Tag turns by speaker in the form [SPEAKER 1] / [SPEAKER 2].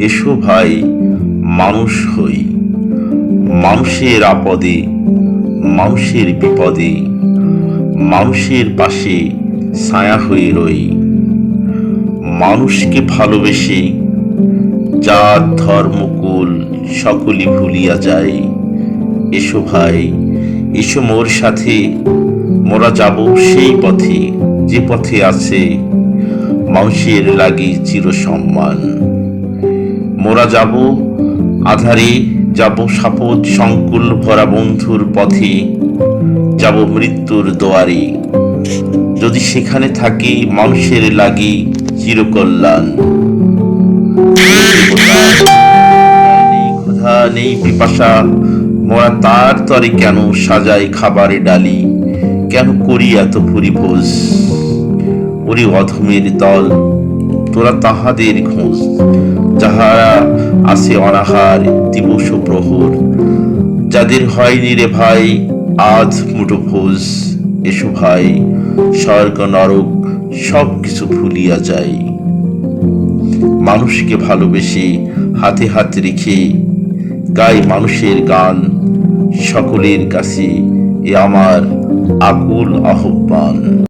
[SPEAKER 1] এসো ভাই মানুষ হই, মানুষের আপদে মানুষের বিপদে মানুষের পাশে ছায়া হয়ে রই। মানুষকে ভালোবেসে জাত ধর্ম কুল সকলই ভুলিয়া যায়। এসো ভাই এসো মোর সাথে, মোরা যাব সেই পথে যে পথে আছে মানুষের লাগি চির সম্মান। মোরা যাব আধারে, যাব সাপদ সংকুল ভরা বন্ধুর পথে, যাব মৃত্যুর দুয়ারে, যদি সেখানে থাকে মানুষের লাগি চিরকল্যাণ। নেই ক্ষুধা নেই পিপাসা, মোরা তার তরে কেন সাজাই খাবারে ডালি, কেন করি এত ভুরি ভোজ। ওরে অধমের দল, তোরা তাহাদের খোঁজ, যাহারা আছে অনাহার দিবস প্রহর, যাদের হয়নি রে ভাই আজ মুঠো ভোজ। এসো ভাই স্বর্গ নরক সব কিছু ভুলিয়া যাই। মানুষকে ভালোবেসে হাতে হাত রেখে গাই মানুষের গান, সকলের কাছে এ আমার আকুল আহ্বান।